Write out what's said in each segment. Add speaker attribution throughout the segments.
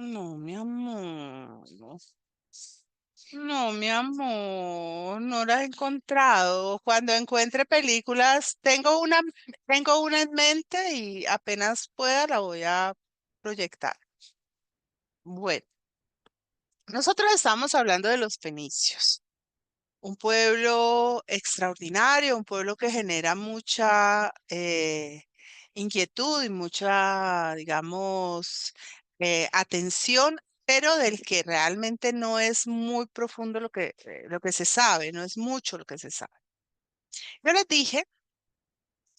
Speaker 1: No, mi amor. No, mi amor, no la he encontrado. Cuando encuentre películas, tengo una en mente y apenas pueda la voy a proyectar. Bueno, nosotros estamos hablando de los fenicios, un pueblo extraordinario, un pueblo que genera mucha inquietud y mucha, digamos, atención, pero del que realmente no es muy profundo lo que se sabe, no es mucho lo que se sabe. Yo les dije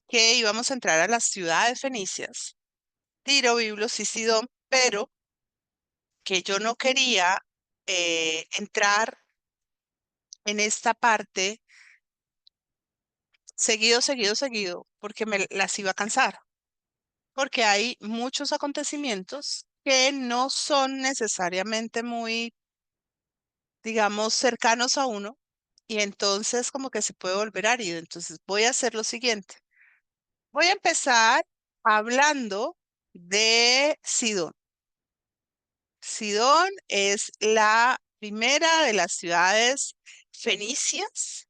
Speaker 1: que íbamos a entrar a las ciudades fenicias, Tiro, Biblos y Sidón, pero que yo no quería entrar en esta parte seguido, porque me las iba a cansar, porque hay muchos acontecimientos que no son necesariamente muy, digamos, cercanos a uno, y entonces como que se puede volver árido. Entonces voy a hacer lo siguiente. Voy a empezar hablando de Sidón. Sidón es la primera de las ciudades fenicias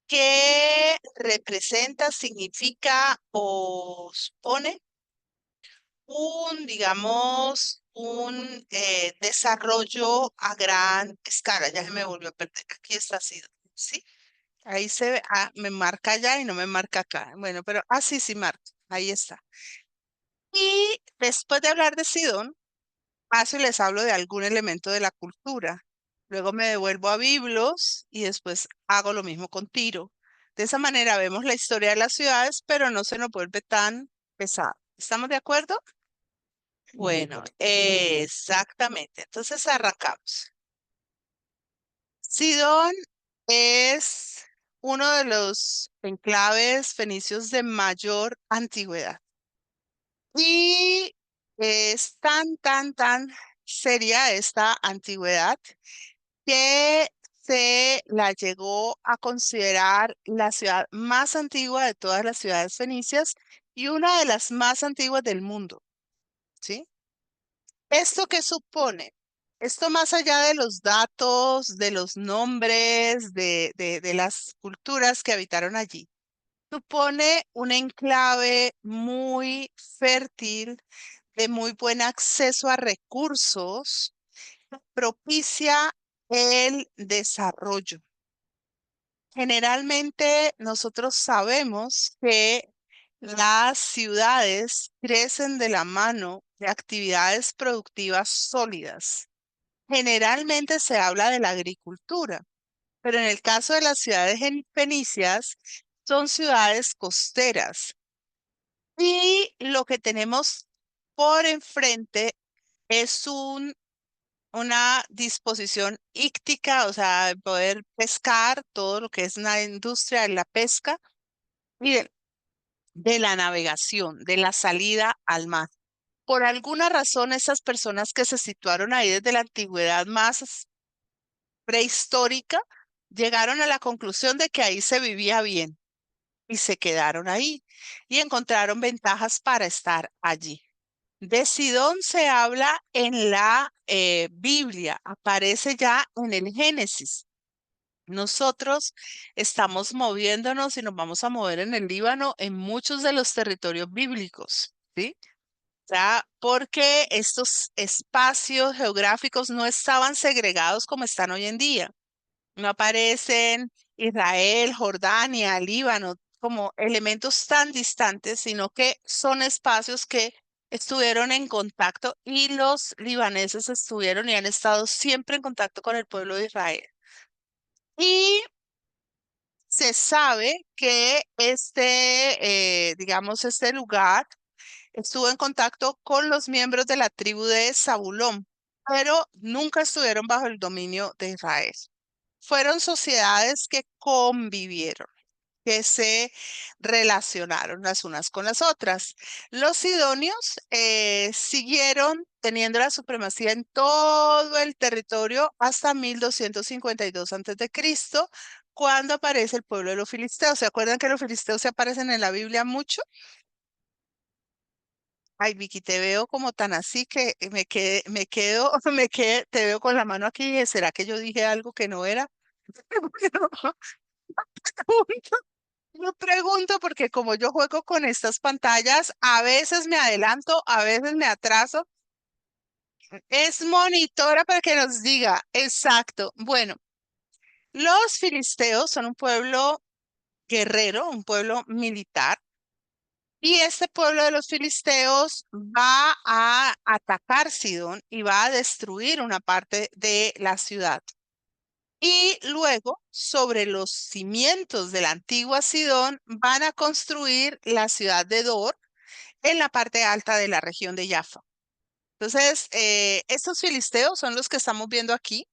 Speaker 1: que representa, significa o supone digamos, un desarrollo a gran escala. Ya se me volvió a perder. Aquí está así, ¿sí? Ahí se ve, me marca allá y no me marca acá. Bueno, pero sí, sí marca. Ahí está. Y después de hablar de Sidón, paso y les hablo de algún elemento de la cultura. Luego me devuelvo a Biblos y después hago lo mismo con Tiro. De esa manera vemos la historia de las ciudades, pero no se nos vuelve tan pesado. ¿Estamos de acuerdo? Bueno, exactamente. Entonces arrancamos. Sidón es uno de los enclaves fenicios de mayor antigüedad. Y es tan seria esta antigüedad que se la llegó a considerar la ciudad más antigua de todas las ciudades fenicias y una de las más antiguas del mundo, ¿sí? ¿Esto qué supone? Esto más allá de los datos, de los nombres, de las culturas que habitaron allí, supone un enclave muy fértil, de muy buen acceso a recursos, propicia el desarrollo. Generalmente nosotros sabemos que las ciudades crecen de la mano de actividades productivas sólidas. Generalmente se habla de la agricultura, pero en el caso de las ciudades fenicias, son ciudades costeras. Y lo que tenemos por enfrente es una disposición íctica, o sea, poder pescar todo lo que es una industria de la pesca y de la navegación, de la salida al mar. Por alguna razón, esas personas que se situaron ahí desde la antigüedad más prehistórica llegaron a la conclusión de que ahí se vivía bien y se quedaron ahí y encontraron ventajas para estar allí. De Sidón se habla en la Biblia, aparece ya en el Génesis. Nosotros estamos moviéndonos y nos vamos a mover en el Líbano en muchos de los territorios bíblicos, ¿sí? O sea, porque estos espacios geográficos no estaban segregados como están hoy en día. No aparecen Israel, Jordania, Líbano como elementos tan distantes, sino que son espacios que estuvieron en contacto y los libaneses estuvieron y han estado siempre en contacto con el pueblo de Israel. Y se sabe que digamos, este lugar estuvo en contacto con los miembros de la tribu de Zabulón, pero nunca estuvieron bajo el dominio de Israel. Fueron sociedades que convivieron, que se relacionaron las unas con las otras. Los sidonios siguieron teniendo la supremacía en todo el territorio hasta 1252 a.C., cuando aparece el pueblo de los filisteos. ¿Se acuerdan que los filisteos se aparecen en la Biblia mucho? Ay, Vicky, te veo como tan así que te veo con la mano aquí y dije, ¿será que yo dije algo que no era? No pregunto porque como yo juego con estas pantallas, a veces me adelanto, a veces me atraso. Es monitora para que nos diga, exacto. Bueno, los filisteos son un pueblo guerrero, un pueblo militar. Y este pueblo de los filisteos va a atacar Sidón y va a destruir una parte de la ciudad. Y luego, sobre los cimientos de la antigua Sidón, van a construir la ciudad de Dor en la parte alta de la región de Jaffa. Entonces, estos filisteos son los que estamos viendo aquí.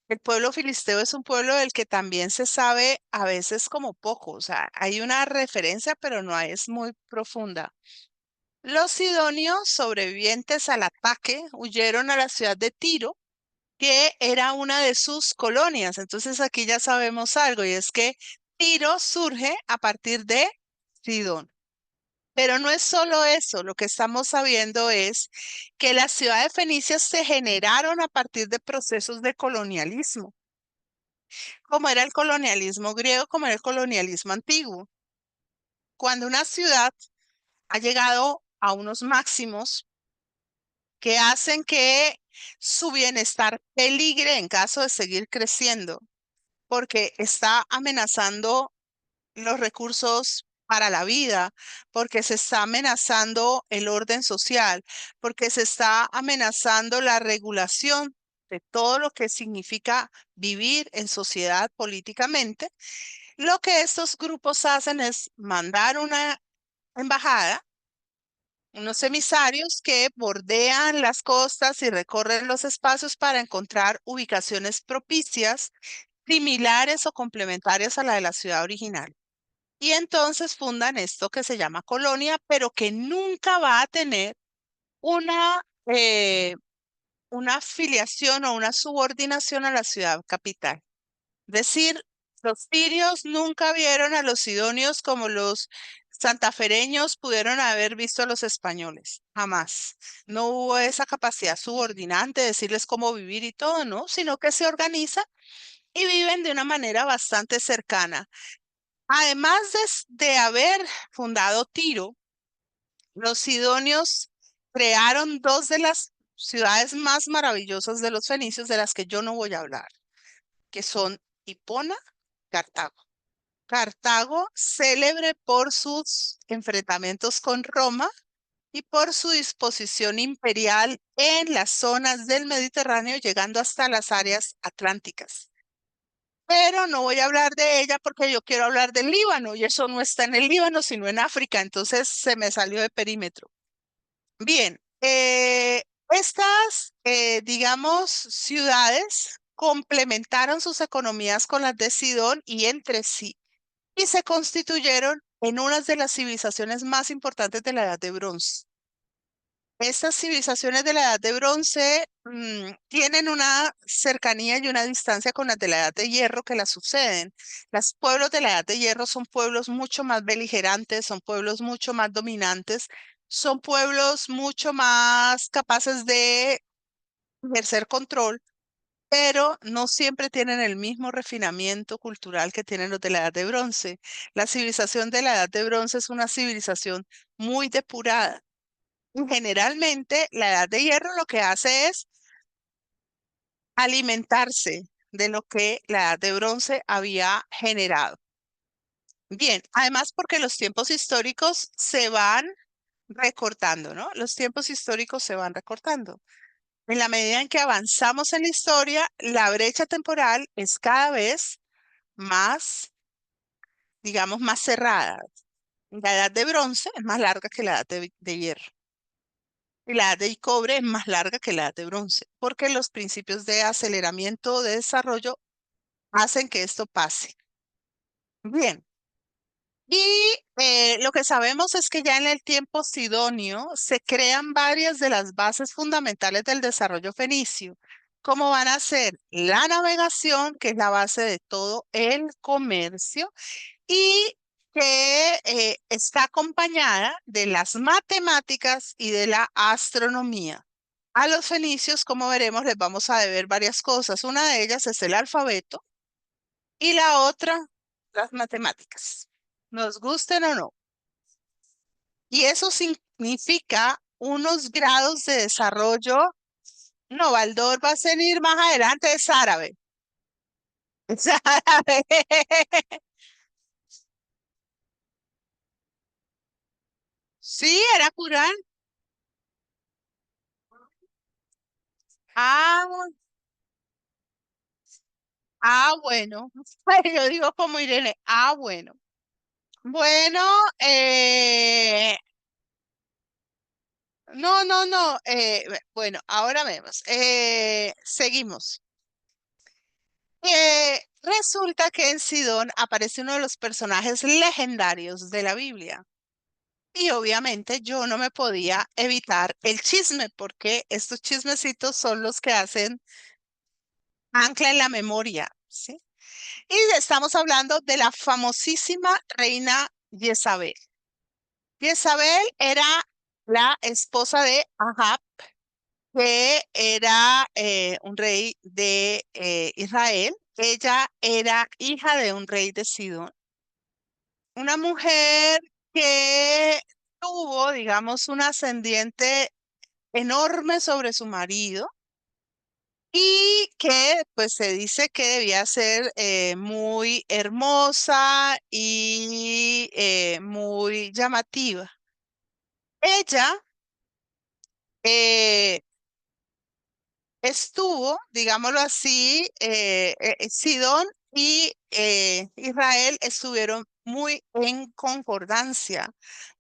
Speaker 1: El pueblo filisteo es un pueblo del que también se sabe a veces como poco, o sea, hay una referencia, pero no es muy profunda. Los sidonios, sobrevivientes al ataque, huyeron a la ciudad de Tiro, que era una de sus colonias. Entonces aquí ya sabemos algo, y es que Tiro surge a partir de Sidón. Pero no es solo eso, lo que estamos sabiendo es que las ciudades fenicias se generaron a partir de procesos de colonialismo, como era el colonialismo griego, como era el colonialismo antiguo. Cuando una ciudad ha llegado a unos máximos que hacen que su bienestar peligre en caso de seguir creciendo, porque está amenazando los recursos para la vida, porque se está amenazando el orden social, porque se está amenazando la regulación de todo lo que significa vivir en sociedad políticamente. Lo que estos grupos hacen es mandar una embajada, unos emisarios que bordean las costas y recorren los espacios para encontrar ubicaciones propicias, similares o complementarias a la de la ciudad original. Y entonces fundan esto que se llama colonia, pero que nunca va a tener una, eh, una afiliación o una subordinación a la ciudad capital. Decir, los sirios nunca vieron a los sidonios como los santafereños pudieron haber visto a los españoles, jamás. No hubo esa capacidad subordinante de decirles cómo vivir y todo, ¿no? Sino que se organizan y viven de una manera bastante cercana. Además de haber fundado Tiro, los sidonios crearon dos de las ciudades más maravillosas de los fenicios, de las que yo no voy a hablar, que son Hipona, Cartago. Cartago, célebre por sus enfrentamientos con Roma y por su disposición imperial en las zonas del Mediterráneo, llegando hasta las áreas atlánticas. Pero no voy a hablar de ella porque yo quiero hablar del Líbano y eso no está en el Líbano, sino en África, entonces se me salió de perímetro. Bien, estas, digamos, ciudades complementaron sus economías con las de Sidón y entre sí y se constituyeron en una de las civilizaciones más importantes de la Edad de Bronce. Estas civilizaciones de la Edad de Bronce tienen una cercanía y una distancia con las de la Edad de Hierro que las suceden. Los pueblos de la Edad de Hierro son pueblos mucho más beligerantes, son pueblos mucho más dominantes, son pueblos mucho más capaces de ejercer control, pero no siempre tienen el mismo refinamiento cultural que tienen los de la Edad de Bronce. La civilización de la Edad de Bronce es una civilización muy depurada. Generalmente, la Edad de Hierro lo que hace es alimentarse de lo que la Edad de Bronce había generado. Bien, además porque los tiempos históricos se van recortando, ¿no? Los tiempos históricos se van recortando. En la medida en que avanzamos en la historia, la brecha temporal es cada vez más, digamos, más cerrada. La edad de bronce es más larga que la edad de hierro. Y la edad de cobre es más larga que la edad de bronce, porque los principios de aceleramiento de desarrollo hacen que esto pase. Bien. Y lo que sabemos es que ya en el tiempo sidonio se crean varias de las bases fundamentales del desarrollo fenicio, como van a ser la navegación, que es la base de todo el comercio, y que está acompañada de las matemáticas y de la astronomía. A los fenicios, como veremos, les vamos a deber varias cosas. Una de ellas es el alfabeto y la otra, las matemáticas, nos gusten o no. Y eso significa unos grados de desarrollo. No, Baldor va a venir más adelante, es árabe. Es árabe. Sí, era Corán. Ah, bueno. Yo digo como Irene. Ah, bueno. Bueno, no, no, no. Bueno, ahora vemos. Seguimos. Resulta que en Sidón aparece uno de los personajes legendarios de la Biblia. Y obviamente yo no me podía evitar el chisme, porque estos chismecitos son los que hacen ancla en la memoria, ¿sí? Y estamos hablando de la famosísima reina Jezabel. Jezabel era la esposa de Ahab, que era un rey de Israel. Ella era hija de un rey de Sidón. Una mujer que tuvo, digamos, un ascendiente enorme sobre su marido y que pues se dice que debía ser muy hermosa y muy llamativa. Ella eh, estuvo, digámoslo así, Sidón y Israel estuvieron muy en concordancia,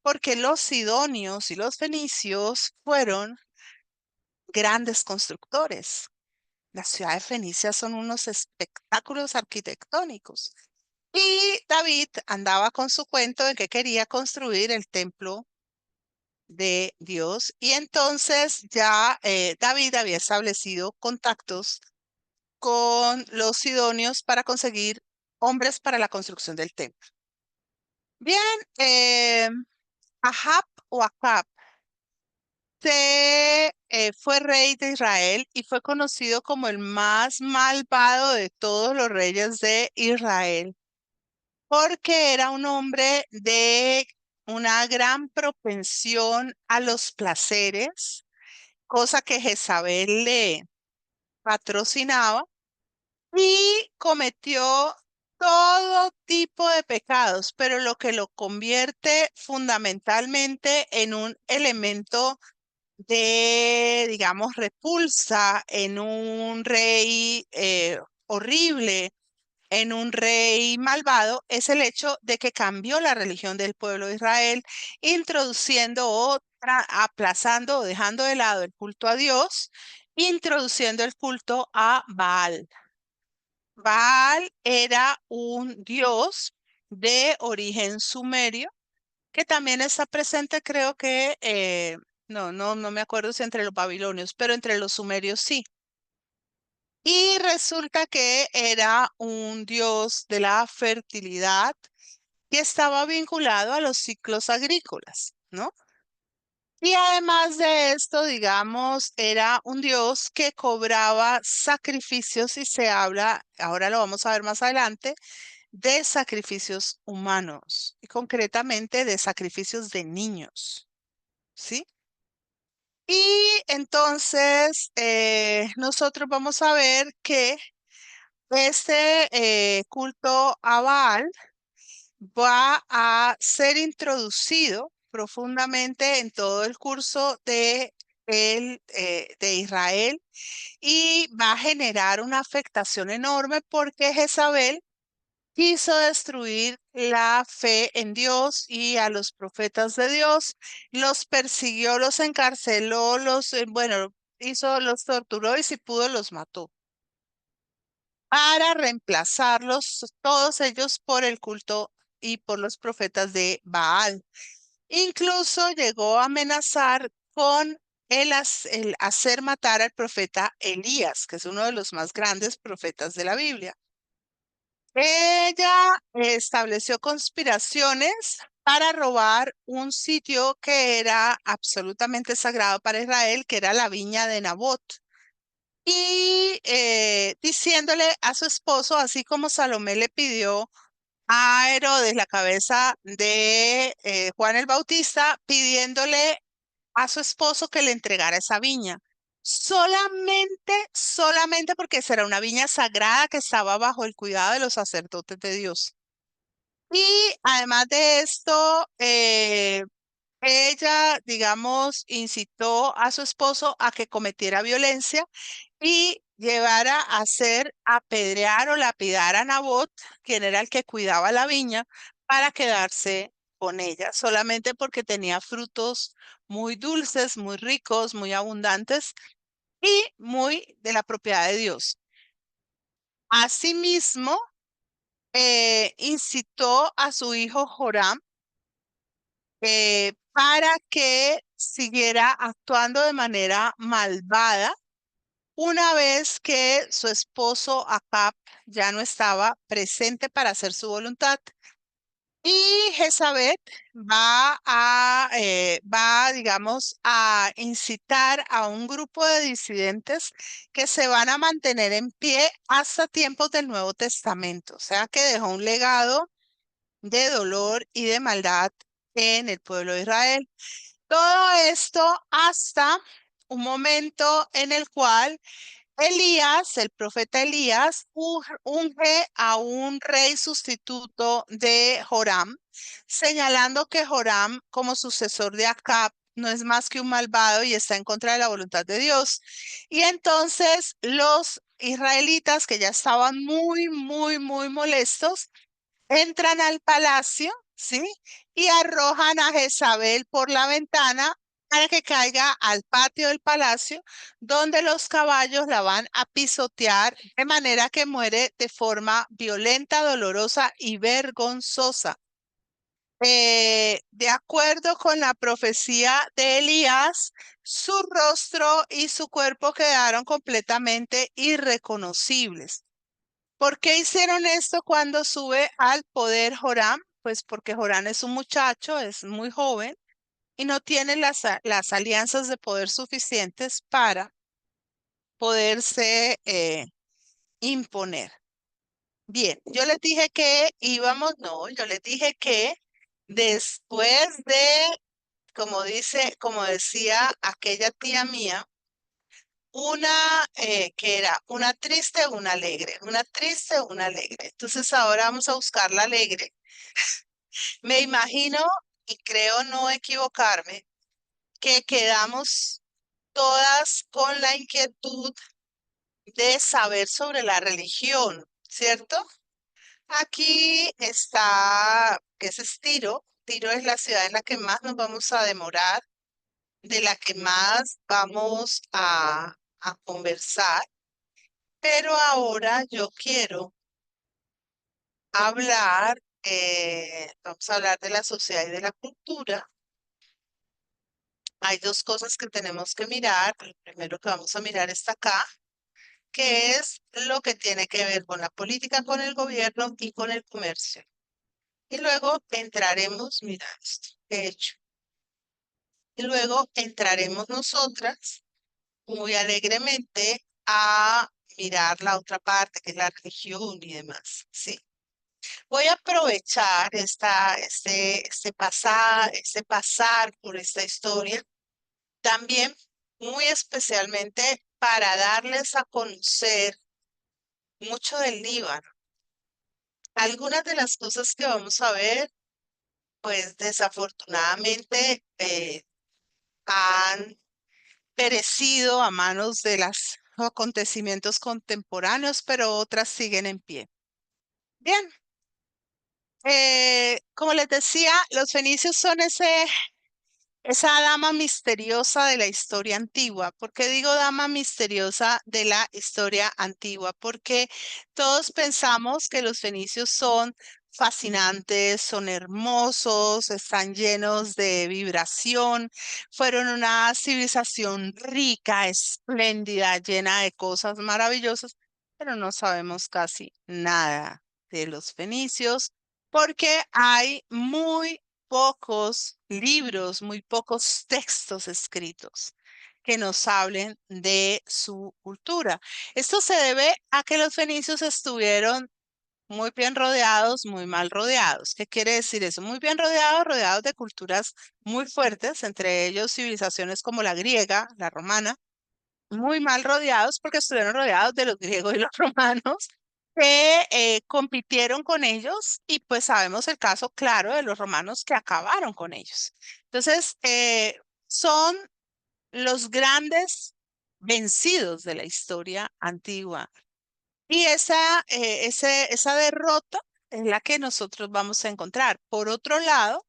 Speaker 1: porque los sidonios y los fenicios fueron grandes constructores. Las ciudades fenicias son unos espectáculos arquitectónicos. Y David andaba con su cuento de que quería construir el templo de Dios. Y entonces ya David había establecido contactos con los sidonios para conseguir hombres para la construcción del templo. Bien, Ahab o Acab fue rey de Israel y fue conocido como el más malvado de todos los reyes de Israel, porque era un hombre de una gran propensión a los placeres, cosa que Jezabel le patrocinaba, y cometió todo tipo de pecados, pero lo que lo convierte fundamentalmente en un elemento de, digamos, repulsa en un rey horrible, en un rey malvado, es el hecho de que cambió la religión del pueblo de Israel, introduciendo otra, aplazando o dejando de lado el culto a Dios, introduciendo el culto a Baal. Baal era un dios de origen sumerio que también está presente, creo que, no me acuerdo si entre los babilonios, pero entre los sumerios sí. Y resulta que era un dios de la fertilidad que estaba vinculado a los ciclos agrícolas, ¿no? Y además de esto, digamos, era un dios que cobraba sacrificios y se habla, ahora lo vamos a ver más adelante, de sacrificios humanos y concretamente de sacrificios de niños, ¿sí? Y entonces nosotros vamos a ver que este culto a Baal va a ser introducido profundamente en todo el curso de Israel y va a generar una afectación enorme porque Jezabel quiso destruir la fe en Dios y a los profetas de Dios, los persiguió, los encarceló, bueno, los torturó y si pudo los mató para reemplazarlos todos ellos por el culto y por los profetas de Baal. Incluso llegó a amenazar con el hacer matar al profeta Elías, que es uno de los más grandes profetas de la Biblia. Ella estableció conspiraciones para robar un sitio que era absolutamente sagrado para Israel, que era la viña de Nabot. Y diciéndole a su esposo, así como Salomé le pidió a Herodes la cabeza de Juan el Bautista, pidiéndole a su esposo que le entregara esa viña. Solamente porque esa era una viña sagrada que estaba bajo el cuidado de los sacerdotes de Dios. Y además de esto, ella, digamos, incitó a su esposo a que cometiera violencia y llevara a hacer apedrear o lapidar a Nabot, quien era el que cuidaba la viña, para quedarse con ella, solamente porque tenía frutos muy dulces, muy ricos, muy abundantes y muy de la propiedad de Dios. Asimismo, incitó a su hijo Joram para que siguiera actuando de manera malvada una vez que su esposo Acab ya no estaba presente para hacer su voluntad. Y Jezabel digamos, a incitar a un grupo de disidentes que se van a mantener en pie hasta tiempos del Nuevo Testamento. O sea que dejó un legado de dolor y de maldad en el pueblo de Israel. Todo esto hasta un momento en el cual Elías, el profeta Elías, unge a un rey sustituto de Joram, señalando que Joram, como sucesor de Acab, no es más que un malvado y está en contra de la voluntad de Dios. Y entonces los israelitas, que ya estaban muy molestos, entran al palacio, ¿sí? Y arrojan a Jezabel por la ventana para que caiga al patio del palacio, donde los caballos la van a pisotear de manera que muere de forma violenta, dolorosa y vergonzosa. De acuerdo con la profecía de Elías, su rostro y su cuerpo quedaron completamente irreconocibles. ¿Por qué hicieron esto cuando sube al poder Joram? Pues porque Joram es un muchacho, es muy joven y no tiene las alianzas de poder suficientes para poderse imponer. Bien, yo les dije que íbamos, no, yo les dije que después de, como decía aquella tía mía, una que era una triste, una alegre, una triste, una alegre. Entonces ahora vamos a buscar la alegre. Me imagino y creo no equivocarme que quedamos todas con la inquietud de saber sobre la religión, ¿cierto? Aquí está, que es Tiro. Tiro es la ciudad en la que más nos vamos a demorar, de la que más vamos a conversar. Pero ahora yo quiero vamos a hablar de la sociedad y de la cultura. Hay dos cosas que tenemos que mirar. Lo primero que vamos a mirar está acá, que es lo que tiene que ver con la política, con el gobierno y con el comercio. Y luego entraremos, mira esto, de hecho, y luego entraremos nosotras muy alegremente a mirar la otra parte, que es la religión y demás, ¿sí? Voy a aprovechar este pasar por esta historia, también muy especialmente para darles a conocer mucho del Líbano. Algunas de las cosas que vamos a ver, pues desafortunadamente han perecido a manos de los acontecimientos contemporáneos, pero otras siguen en pie. Bien, como les decía, los fenicios son esa dama misteriosa de la historia antigua. ¿Por qué digo dama misteriosa de la historia antigua? Porque todos pensamos que los fenicios son fascinantes, son hermosos, están llenos de vibración, fueron una civilización rica, espléndida, llena de cosas maravillosas, pero no sabemos casi nada. de los fenicios, porque hay muy pocos libros, muy pocos textos escritos que nos hablen de su cultura. Esto se debe a que los fenicios estuvieron muy bien rodeados, muy mal rodeados. ¿Qué quiere decir eso? Muy bien rodeados, rodeados de culturas muy fuertes, entre ellos civilizaciones como la griega, la romana, muy mal rodeados porque estuvieron rodeados de los griegos y los romanos que compitieron con ellos y pues sabemos el caso claro de los romanos que acabaron con ellos. Entonces, son los grandes vencidos de la historia antigua. Y esa derrota es la que nosotros vamos a encontrar. Por otro lado,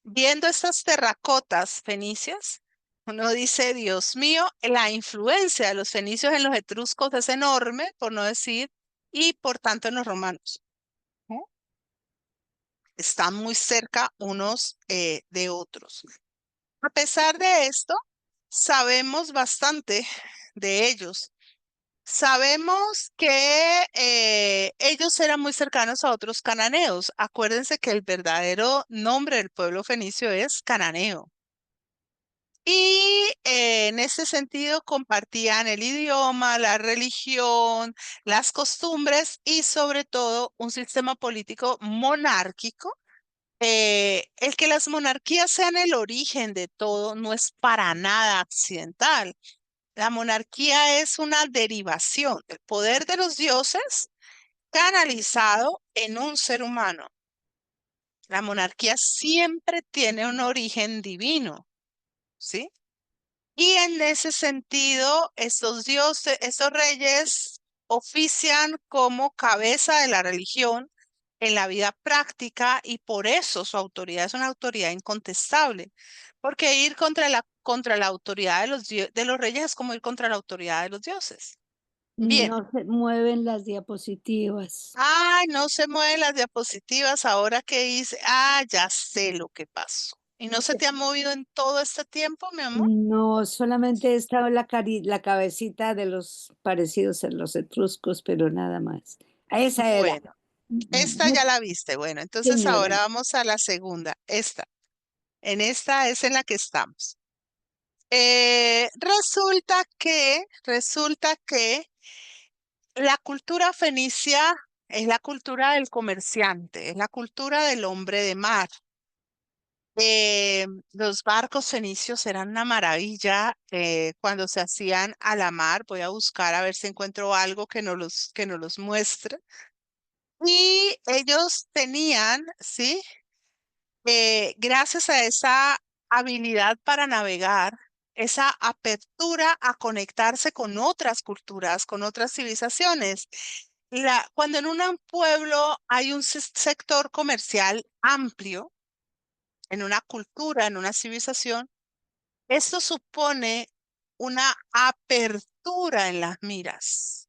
Speaker 1: viendo estas terracotas fenicias, uno dice, Dios mío, la influencia de los fenicios en los etruscos es enorme, por no decir, y por tanto en los romanos. ¿No? Están muy cerca unos de otros. A pesar de esto, sabemos bastante de ellos. Sabemos que ellos eran muy cercanos a otros cananeos. Acuérdense que el verdadero nombre del pueblo fenicio es cananeo. Y en ese sentido compartían el idioma, la religión, las costumbres y sobre todo un sistema político monárquico. El que las monarquías sean el origen de todo no es para nada accidental. La monarquía es una derivación del poder de los dioses canalizado en un ser humano. La monarquía siempre tiene un origen divino, ¿sí? Y en ese sentido, estos dioses, estos reyes ofician como cabeza de la religión en la vida práctica y por eso su autoridad es una autoridad incontestable. Porque ir contra la autoridad de de los reyes es como ir contra la autoridad de los dioses. Bien.
Speaker 2: No se mueven las diapositivas.
Speaker 1: Ay, no se mueven las diapositivas ahora que hice. Ah, ya sé lo que pasó. ¿Y no se te ha movido en todo este tiempo, mi amor?
Speaker 2: No, solamente estaba la cabecita de los parecidos a los etruscos, pero nada más. A esa era.
Speaker 1: Bueno. Esta ya la viste. Bueno, entonces
Speaker 2: Señora,
Speaker 1: ahora vamos a la segunda. Esta. En esta es en la que estamos. Resulta que la cultura fenicia es la cultura del comerciante, es la cultura del hombre de mar. Los barcos fenicios eran una maravilla cuando se hacían a la mar. Voy a buscar a ver si encuentro algo que nos los muestre. Y ellos tenían, ¿sí? Gracias a esa habilidad para navegar, esa apertura a conectarse con otras culturas, con otras civilizaciones. Cuando en un pueblo hay un sector comercial amplio, en una cultura, en una civilización, esto supone una apertura en las miras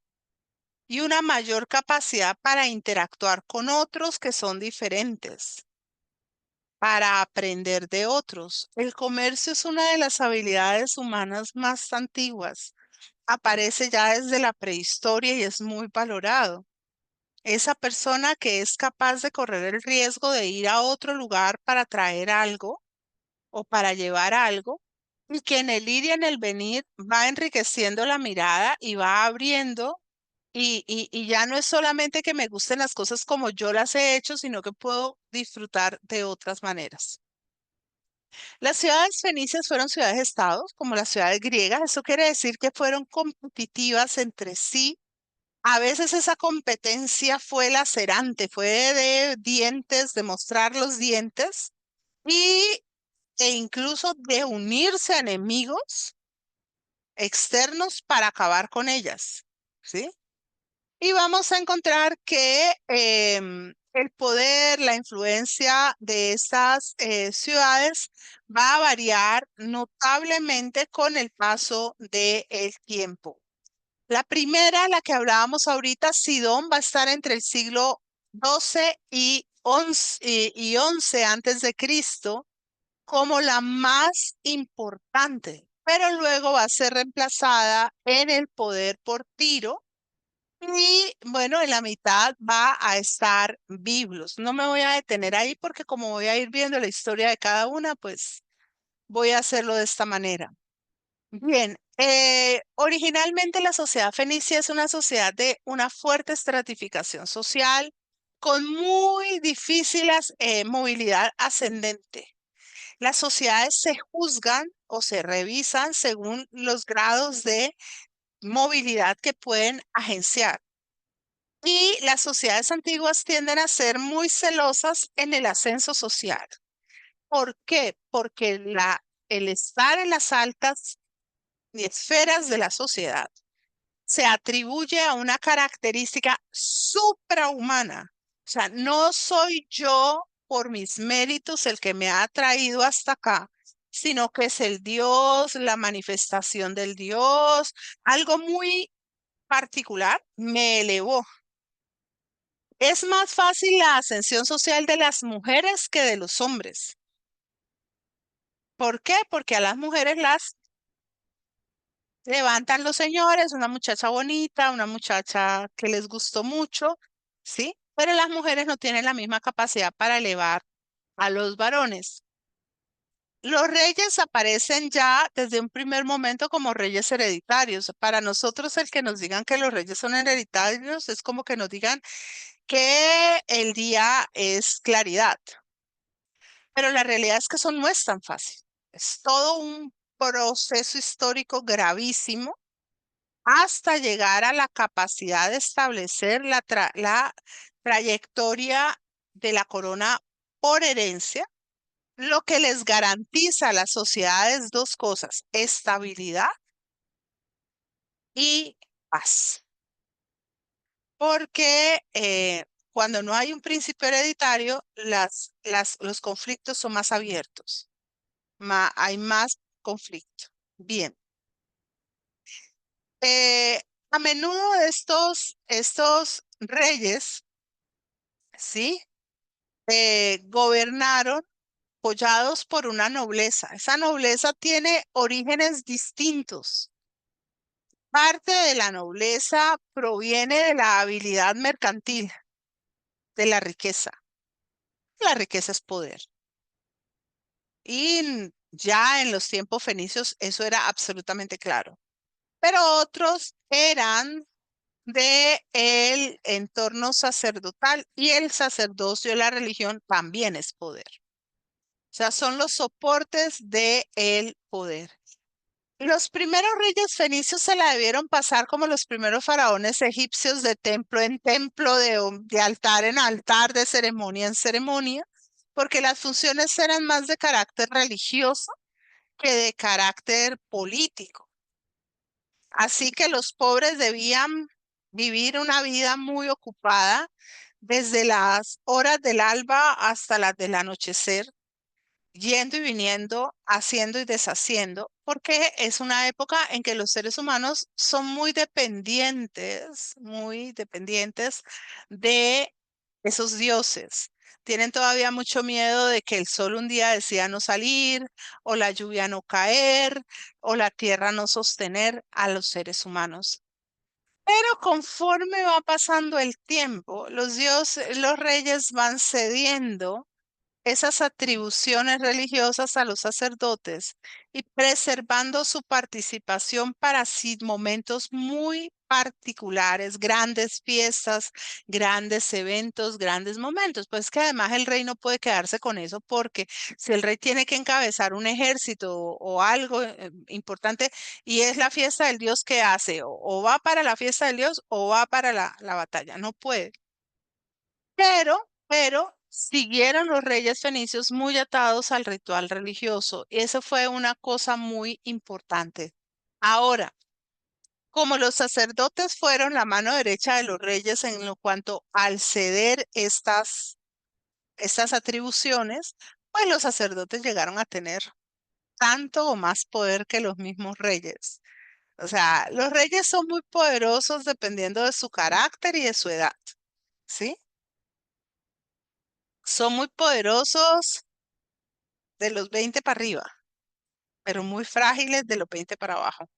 Speaker 1: y una mayor capacidad para interactuar con otros que son diferentes, para aprender de otros. El comercio es una de las habilidades humanas más antiguas. Aparece ya desde la prehistoria y es muy valorado. Esa persona que es capaz de correr el riesgo de ir a otro lugar para traer algo o para llevar algo, y que en el ir y en el venir va enriqueciendo la mirada y va abriendo, y ya no es solamente que me gusten las cosas como yo las he hecho, sino que puedo disfrutar de otras maneras. Las ciudades fenicias fueron ciudades-estados, como las ciudades griegas. Eso quiere decir que fueron competitivas entre sí. A veces esa competencia fue lacerante, fue de dientes, de mostrar los dientes y e incluso de unirse a enemigos externos para acabar con ellas, ¿sí? Y vamos a encontrar que el poder, la influencia de estas ciudades va a variar notablemente con el paso del tiempo. La primera, la que hablábamos ahorita, Sidón, va a estar entre el siglo XII y 11 antes de Cristo como la más importante, pero luego va a ser reemplazada en el poder por Tiro Y bueno, en la mitad va a estar Biblos. No me voy a detener ahí porque como voy a ir viendo la historia de cada una, pues voy a hacerlo de esta manera. Bien, originalmente la sociedad fenicia es una sociedad de una fuerte estratificación social con muy difícil movilidad ascendente. Las sociedades se juzgan o se revisan según los grados de movilidad que pueden agenciar. Y las sociedades antiguas tienden a ser muy celosas en el ascenso social. ¿Por qué? Porque el estar en las altas esferas de la sociedad se atribuye a una característica suprahumana. O sea, no soy yo por mis méritos el que me ha traído hasta acá, sino que es el Dios, la manifestación del Dios, algo muy particular me elevó. Es más fácil la ascensión social de las mujeres que de los hombres. ¿Por qué? Porque a las mujeres las levantan los señores, una muchacha bonita, una muchacha que les gustó mucho, ¿sí? Pero las mujeres no tienen la misma capacidad para elevar a los varones. Los reyes aparecen ya desde un primer momento como reyes hereditarios. Para nosotros el que nos digan que los reyes son hereditarios es como que nos digan que el día es claridad. Pero la realidad es que eso no es tan fácil. Es todo un proceso histórico gravísimo hasta llegar a la capacidad de establecer la trayectoria de la corona por herencia, lo que les garantiza a las sociedades dos cosas: estabilidad y paz. Porque cuando no hay un príncipe hereditario, los conflictos son más abiertos, hay más conflicto. Bien. Eh, a menudo estos reyes, ¿sí? Gobernaron apoyados por una nobleza. Esa nobleza tiene orígenes distintos. Parte de la nobleza proviene de la habilidad mercantil, de la riqueza. La riqueza es poder. Y ya en los tiempos fenicios eso era absolutamente claro. Pero otros eran de el entorno sacerdotal y el sacerdocio y la religión también es poder. O sea, son los soportes del poder. Los primeros reyes fenicios se la debieron pasar como los primeros faraones egipcios, de templo en templo, de altar en altar, de ceremonia en ceremonia, porque las funciones eran más de carácter religioso que de carácter político. Así que los pobres debían vivir una vida muy ocupada desde las horas del alba hasta las del anochecer, yendo y viniendo, haciendo y deshaciendo, porque es una época en que los seres humanos son muy dependientes de esos dioses. Tienen todavía mucho miedo de que el sol un día decida no salir, o la lluvia no caer, o la tierra no sostener a los seres humanos. Pero conforme va pasando el tiempo, los reyes van cediendo esas atribuciones religiosas a los sacerdotes y preservando su participación para sí momentos muy particulares, grandes fiestas, grandes eventos, grandes momentos. Pues que además el rey no puede quedarse con eso porque si el rey tiene que encabezar un ejército o algo importante y es la fiesta del dios, ¿qué hace? O va para la fiesta del dios o va para la batalla. No puede. Pero siguieron los reyes fenicios muy atados al ritual religioso. Y eso fue una cosa muy importante. Ahora, como los sacerdotes fueron la mano derecha de los reyes en lo cuanto al ceder estas atribuciones, pues los sacerdotes llegaron a tener tanto o más poder que los mismos reyes. O sea, los reyes son muy poderosos dependiendo de su carácter y de su edad, ¿sí? Son muy poderosos de los 20 para arriba, pero muy frágiles de los 20 para abajo.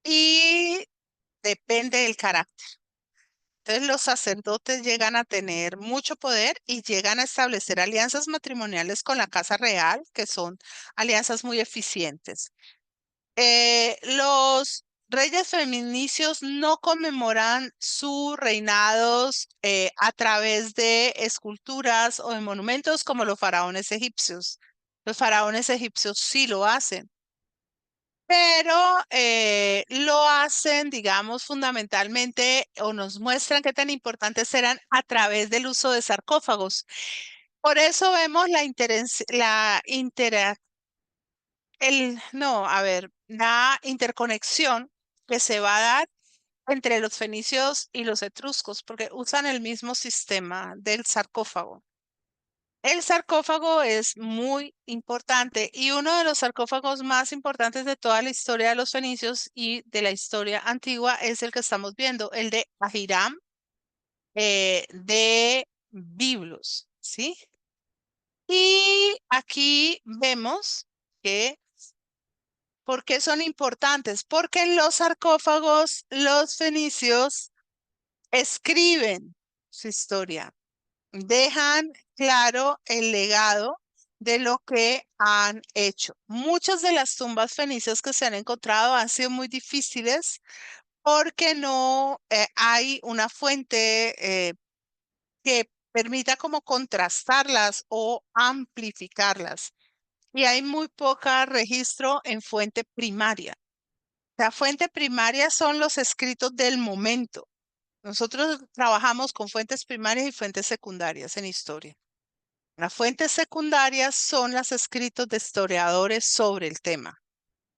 Speaker 1: Y depende del carácter. Entonces los sacerdotes llegan a tener mucho poder y llegan a establecer alianzas matrimoniales con la casa real, que son alianzas muy eficientes. Los reyes feminicios no conmemoran sus reinados a través de esculturas o de monumentos como los faraones egipcios. Los faraones egipcios sí lo hacen, pero lo hacen, digamos, fundamentalmente o nos muestran qué tan importantes eran a través del uso de sarcófagos. Por eso vemos no, a ver, la interconexión que se va a dar entre los fenicios y los etruscos, porque usan el mismo sistema del sarcófago. El sarcófago es muy importante y uno de los sarcófagos más importantes de toda la historia de los fenicios y de la historia antigua es el que estamos viendo, el de Ahiram de Biblos, ¿sí? Y aquí vemos que ¿por qué son importantes? Porque en los sarcófagos los fenicios escriben su historia, dejan claro el legado de lo que han hecho. Muchas de las tumbas fenicias que se han encontrado han sido muy difíciles porque no hay una fuente que permita como contrastarlas o amplificarlas. Y hay muy poca registro en fuente primaria. La fuente primaria son los escritos del momento. Nosotros trabajamos con fuentes primarias y fuentes secundarias en historia. Las fuentes secundarias son los escritos de historiadores sobre el tema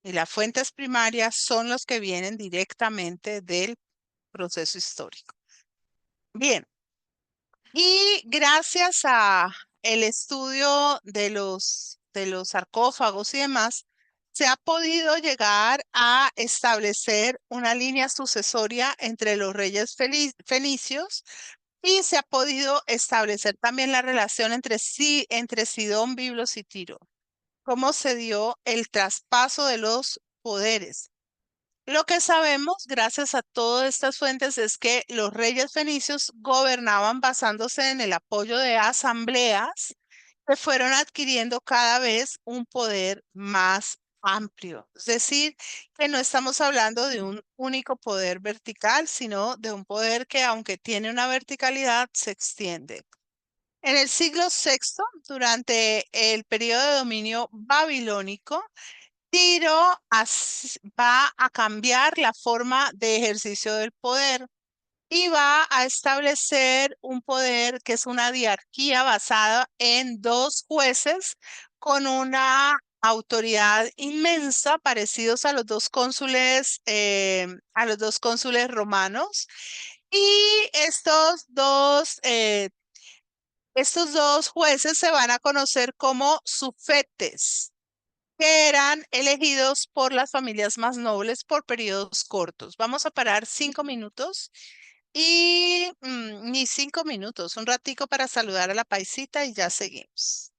Speaker 1: y las fuentes primarias son los que vienen directamente del proceso histórico. Bien, y gracias a el estudio de los sarcófagos y demás, se ha podido llegar a establecer una línea sucesoria entre los reyes fenicios y se ha podido establecer también la relación entre sí, entre Sidón, Biblos y Tiro. Cómo se dio el traspaso de los poderes. Lo que sabemos, gracias a todas estas fuentes, es que los reyes fenicios gobernaban basándose en el apoyo de asambleas que fueron adquiriendo cada vez un poder más amplio. Es decir, que no estamos hablando de un único poder vertical, sino de un poder que, aunque tiene una verticalidad, se extiende. En el siglo VI, durante el periodo de dominio babilónico, Tiro va a cambiar la forma de ejercicio del poder y va a establecer un poder que es una diarquía basada en dos jueces con una autoridad inmensa, parecidos a los dos cónsules romanos. Y estos dos jueces se van a conocer como sufetes, que eran elegidos por las familias más nobles por periodos cortos. Vamos a parar 5 minutos y ni 5 minutos, un ratico para saludar a la paisita y ya seguimos.